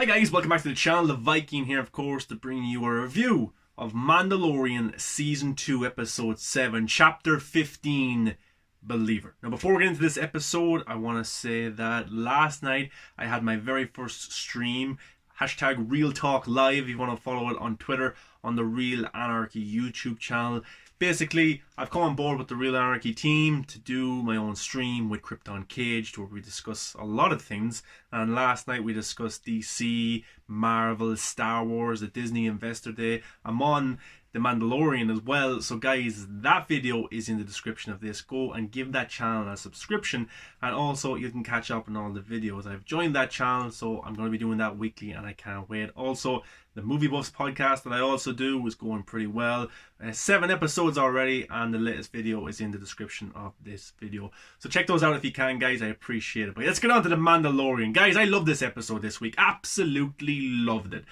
Hi guys, welcome back to the channel. The Viking here, of course, to bring you a review of Mandalorian Season 2, Episode 7, Chapter 15, Believer. Now before we get into this episode, I want to say that last night I had my very first stream, hashtag Real Talk Live, if you want to follow it on Twitter, on the Real Anarchy YouTube channel. Basically, I've come on board with the Real Anarchy team to do my own stream with Krypton Caged, where we discuss a lot of things. And last night we discussed DC, Marvel, Star Wars, the Disney Investor Day. I'm on the Mandalorian as well. So guys, that video is in the description of this. Go and give that channel a subscription. And also, you can catch up on all the videos. I've joined that channel, so I'm going to be doing that weekly and I can't wait. Also, the Movie Buffs podcast that I also do is going pretty well. 7 episodes already, and the latest video is in the description of this video. So check those out if you can, guys. I appreciate it. But let's get on to the Mandalorian. Guys, I love this episode this week. Absolutely loved it.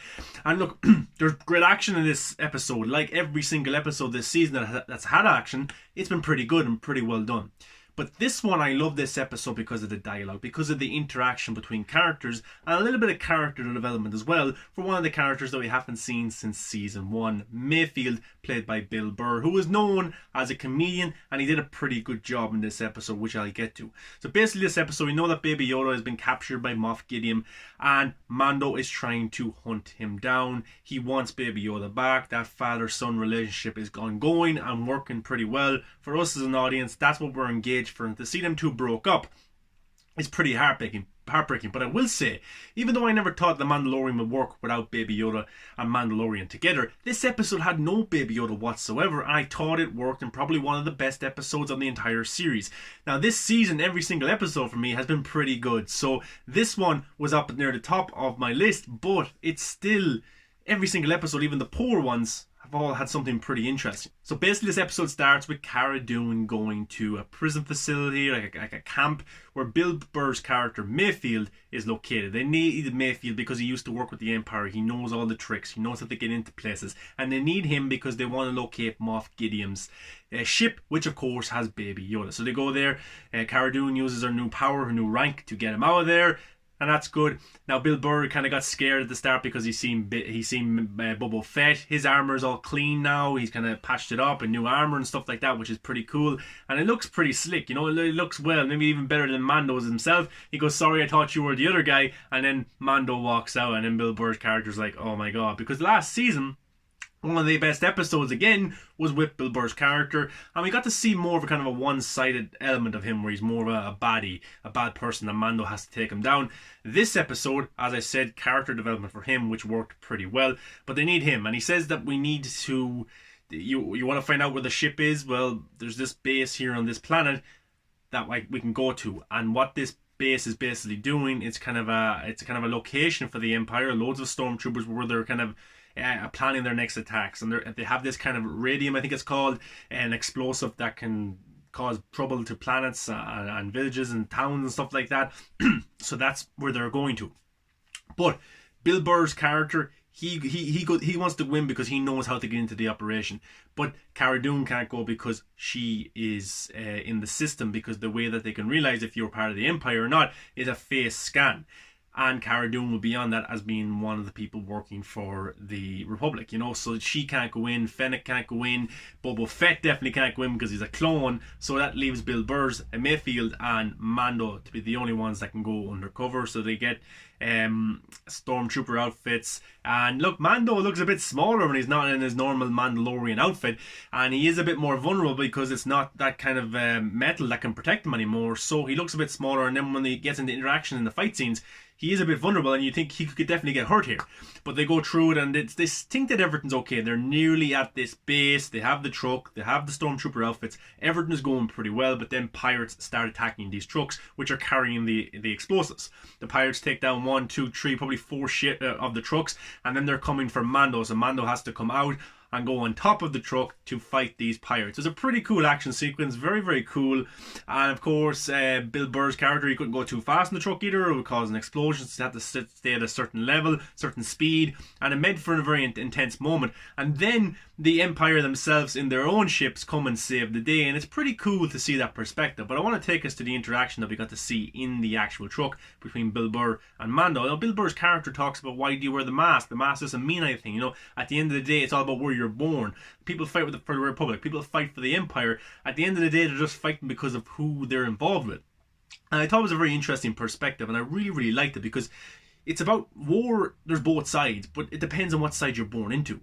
And look, there's great action in this episode. Like every single episode this season that's had action, it's been pretty good and pretty well done. But this one, I love this episode because of the dialogue, because of the interaction between characters, and a little bit of character development as well for one of the characters that we haven't seen since season 1, Mayfield, played by Bill Burr, who is known as a comedian, and he did a pretty good job in this episode, which I'll get to. So basically this episode, we know that Baby Yoda has been captured by Moff Gideon, and Mando is trying to hunt him down. He wants Baby Yoda back. That father-son relationship is ongoing and working pretty well. For us as an audience, that's what we're engaged for, and to see them two broke up is pretty heartbreaking. But I will say, even though I never thought the Mandalorian would work without Baby Yoda and Mandalorian together, this episode had no Baby Yoda whatsoever, and I thought it worked, and probably one of the best episodes on the entire series. Now this season, every single episode for me has been pretty good, so this one was up near the top of my list, but it's still, every single episode, even the poor ones, have all had something pretty interesting. So basically this episode starts with Cara Dune going to a prison facility, like a camp, where Bill Burr's character Mayfield is located. They needed Mayfield because he used to work with the Empire. He knows all the tricks. He knows how to get into places. And they need him because they want to locate Moff Gideon's ship, which of course has Baby Yoda. So they go there. Cara Dune uses her new power, her new rank, to get him out of there. And that's good. Now Bill Burr kind of got scared at the start because he's seen Boba Fett. His armor's all clean now. He's kind of patched it up and new armor and stuff like that, which is pretty cool. And it looks pretty slick, you know. It looks well, maybe even better than Mando's himself. He goes, "Sorry, I thought you were the other guy." And then Mando walks out, and then Bill Burr's character's like, "Oh my god," because last season, one of the best episodes again was with Bill Burr's character, and we got to see more of a kind of a one-sided element of him where he's more of a baddie, a bad person, and Mando has to take him down. This episode, as I said, character development for him, which worked pretty well, but they need him, and he says that we need to, you want to find out where the ship is? Well, there's this base here on this planet that we can go to, and what this base is basically doing, it's kind of a location for the Empire. Loads of stormtroopers where they're kind of planning their next attacks, and they have this kind of radium, I think it's called, an explosive that can cause trouble to planets and villages and towns and stuff like that. So that's where they're going to. But Bill Burr's character, he wants to win because he knows how to get into the operation. But Cara Dune can't go because she is in the system, because the way that they can realize if you're part of the Empire or not is a face scan. And Cara Dune will be on that as being one of the people working for the Republic, you know, so she can't go in, Fennec can't go in, Boba Fett definitely can't go in because he's a clone, so that leaves Bill Burr's, Mayfield and Mando to be the only ones that can go undercover. So they get stormtrooper outfits, and look, Mando looks a bit smaller when he's not in his normal Mandalorian outfit, and he is a bit more vulnerable because it's not that kind of metal that can protect him anymore, so he looks a bit smaller, and then when he gets into interaction in the fight scenes, he is a bit vulnerable, and you think he could definitely get hurt here. But they go through it, and they think that everything's okay. They're nearly at this base. They have the truck. They have the stormtrooper outfits. Everything is going pretty well, but then pirates start attacking these trucks, which are carrying the explosives. The pirates take down 1, 2, 3, probably 4 of the trucks, and then they're coming for Mando. So Mando has to come out and go on top of the truck to fight these pirates. It's a pretty cool action sequence, very, very cool. And of course, Bill Burr's character, he couldn't go too fast in the truck either. It would cause an explosion, so he had to stay at a certain level, certain speed, and it made for a very intense moment. And then the Empire themselves in their own ships come and save the day, and it's pretty cool to see that perspective. But I want to take us to the interaction that we got to see in the actual truck between Bill Burr and Mando. Now, Bill Burr's character talks about, why do you wear the mask? The mask doesn't mean anything. You know, at the end of the day, it's all about where you're born. People fight for the Republic. People fight for the Empire. At the end of the day, they're just fighting because of who they're involved with. And I thought it was a very interesting perspective, and I really, really liked it, because it's about war. There's both sides, but it depends on what side you're born into.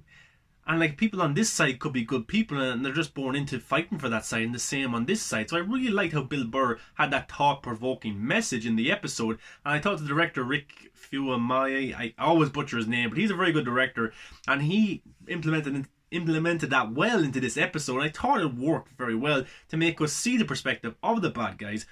And like, people on this side could be good people, and they're just born into fighting for that side, and the same on this side. So I really liked how Bill Burr had that thought-provoking message in the episode. And I thought the director, Rick Fuamaya, I always butcher his name, but he's a very good director, and he implemented that well into this episode. I thought it worked very well to make us see the perspective of the bad guys.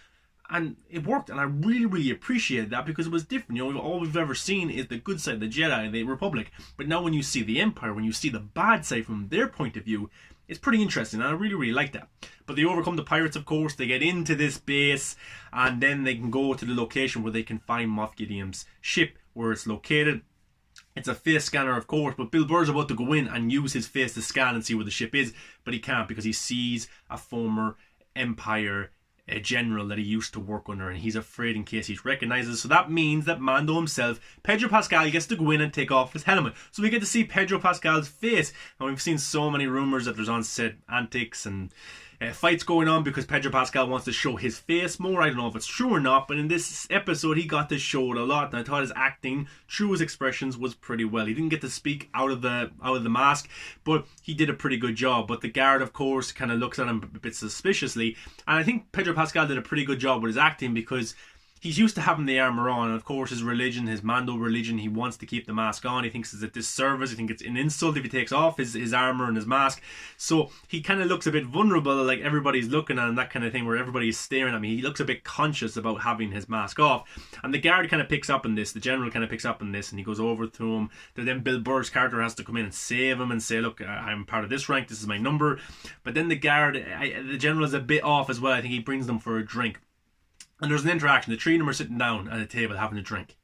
And it worked, and I really, really appreciated that, because it was different. You know, all we've ever seen is the good side, the Jedi, the Republic. But now when you see the Empire, when you see the bad side from their point of view, it's pretty interesting, and I really, really like that. But they overcome the pirates, of course. They get into this base, and then they can go to the location where they can find Moff Gideon's ship, where it's located. It's a face scanner, of course, but Bill Burr's about to go in and use his face to scan and see where the ship is, but he can't, because he sees a former Empire a general that he used to work under, and he's afraid in case he recognizes. So that means that Mando himself, Pedro Pascal, gets to go in and take off his helmet. So we get to see Pedro Pascal's face, and we've seen so many rumors that there's on-set antics and fights going on because Pedro Pascal wants to show his face more. I don't know if it's true or not, but in this episode he got to show it a lot, and I thought his acting through his expressions was pretty well. He didn't get to speak out of the mask, but he did a pretty good job. But the guard, of course, kind of looks at him a bit suspiciously, and I think Pedro Pascal did a pretty good job with his acting, because he's used to having the armor on, and of course his religion, his Mando religion, he wants to keep the mask on. He thinks it's a disservice. He thinks it's an insult if he takes off his armor and his mask. So he kind of looks a bit vulnerable, like everybody's looking at him, that kind of thing, where everybody's staring at him. He looks a bit conscious about having his mask off. And the guard kind of picks up on this, the general kind of picks up on this, and he goes over to him. Then Bill Burr's character has to come in and save him and say, look, I'm part of this rank, this is my number. But then the guard, the general is a bit off as well. I think he brings them for a drink. And there's an interaction. The three of them are sitting down at a table having a drink.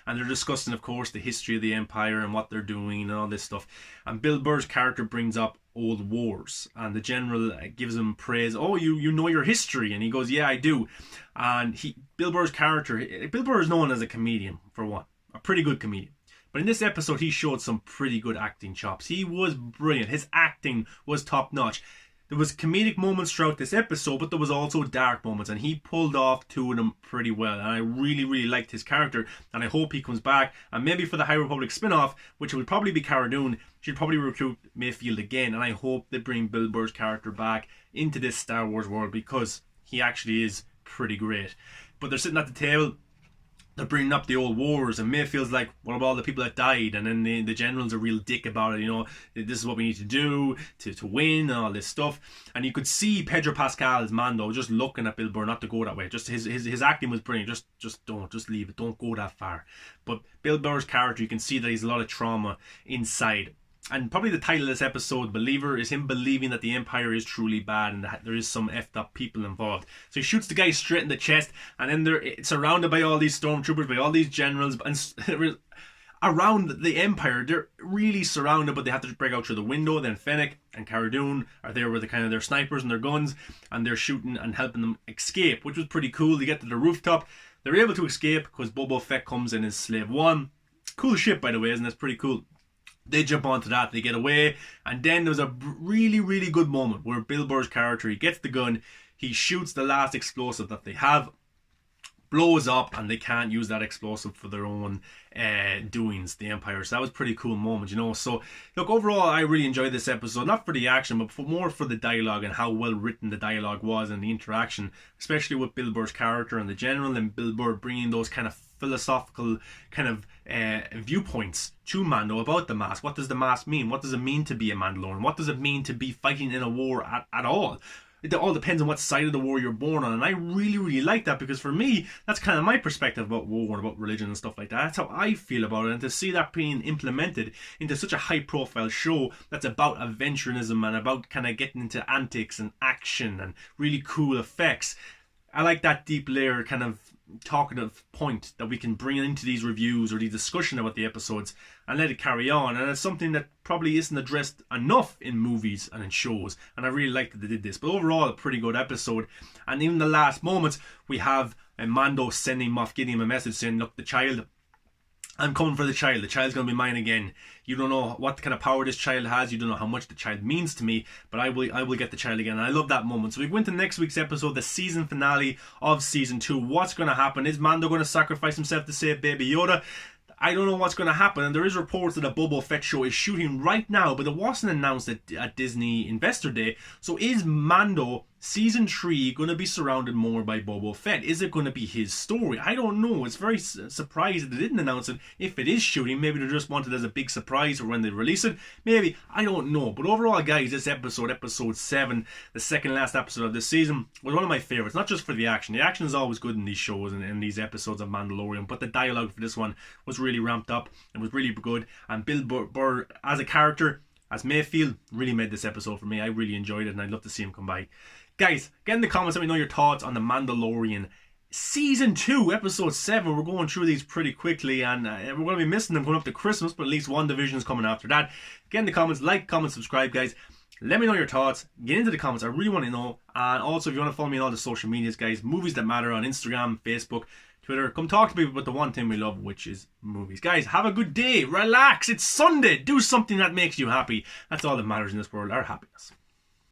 And they're discussing, of course, the history of the Empire and what they're doing and all this stuff. And Bill Burr's character brings up old wars. And the general gives him praise. Oh, you know your history. And he goes, yeah, I do. And Bill Burr's character, Bill Burr is known as a comedian, for one. A pretty good comedian. But in this episode, he showed some pretty good acting chops. He was brilliant. His acting was top notch. There was comedic moments throughout this episode, but there was also dark moments, and he pulled off two of them pretty well. And I really, really liked his character, and I hope he comes back. And maybe for the High Republic spin-off, which will probably be Cara Dune, she'll probably recruit Mayfield again. And I hope they bring Bill Burr's character back into this Star Wars world, because he actually is pretty great. But they're sitting at the table. They're bringing up the old wars, and Mayfield's like, what about all the people that died? And then the general's a real dick about it, you know, this is what we need to do to win and all this stuff. And you could see Pedro Pascal's Mando just looking at Bill Burr not to go that way. Just his acting was brilliant. Just leave it. Don't go that far. But Bill Burr's character, you can see that he's a lot of trauma inside. And probably the title of this episode, Believer, is him believing that the Empire is truly bad and that there is some effed up people involved. So he shoots the guy straight in the chest, and then they're surrounded by all these stormtroopers, by all these generals, and around the Empire. They're really surrounded, but they have to break out through the window. Then Fennec and Cara Dune are there with their snipers and their guns, and they're shooting and helping them escape, which was pretty cool. They get to the rooftop. They're able to escape because Boba Fett comes in as Slave 1. Cool ship, by the way, isn't it? It's pretty cool. They jump onto that, they get away, and then there's a really, really good moment where Bill Burr's character, he gets the gun, he shoots the last explosive that they have, blows up, and they can't use that explosive for their own doings, the Empire. So that was a pretty cool moment, you know. So look, overall I really enjoyed this episode, not for the action, but more for the dialogue and how well written the dialogue was, and the interaction, especially with Bill Burr's character and the general, and Bill Burr bringing those kind of philosophical kind of viewpoints to Mando about the mask. What does the mask mean? What does it mean to be a Mandalorian? What does it mean to be fighting in a war at all? It all depends on what side of the war you're born on, and I really, really like that, because for me, that's kind of my perspective about war and about religion and stuff like that. That's how I feel about it, and to see that being implemented into such a high-profile show that's about adventurism and about kind of getting into antics and action and really cool effects, I like that deep layer kind of talkative point that we can bring into these reviews or the discussion about the episodes and let it carry on. And it's something that probably isn't addressed enough in movies and in shows, and I really like that they did this. But overall, a pretty good episode. And even the last moments, we have Mando sending Moff Gideon a message saying, look, the child, I'm coming for the child. The child's going to be mine again. You don't know what kind of power this child has. You don't know how much the child means to me, but I will get the child again. And I love that moment. So we go into next week's episode, the season finale of season 2. What's going to happen? Is Mando going to sacrifice himself to save Baby Yoda? I don't know what's going to happen, and there is reports that a Boba Fett show is shooting right now, but it wasn't announced at Disney Investor Day. So is Mando Season 3 going to be surrounded more by Boba Fett? Is it going to be his story? I don't know. It's very surprised that they didn't announce it. If it is shooting, maybe they just want it as a big surprise for when they release it. Maybe. I don't know. But overall, guys, this episode, episode 7, the second last episode of this season, was one of my favourites. Not just for the action. The action is always good in these shows and in these episodes of Mandalorian, but the dialogue for this one was really ramped up. It was really good. And Bill Burr as a character, as Mayfield, really made this episode for me. I really enjoyed it, and I'd love to see him come by. Guys, get in the comments, let me know your thoughts on The Mandalorian Season 2, Episode 7. We're going through these pretty quickly, and we're going to be missing them going up to Christmas, but at least one division is coming after that. Get in the comments, like, comment, subscribe, guys. Let me know your thoughts. Get into the comments. I really want to know. And also, if you want to follow me on all the social medias, guys, Movies That Matter on Instagram, Facebook, Twitter. Come talk to me about the one thing we love, which is movies. Guys, have a good day. Relax. It's Sunday. Do something that makes you happy. That's all that matters in this world, our happiness.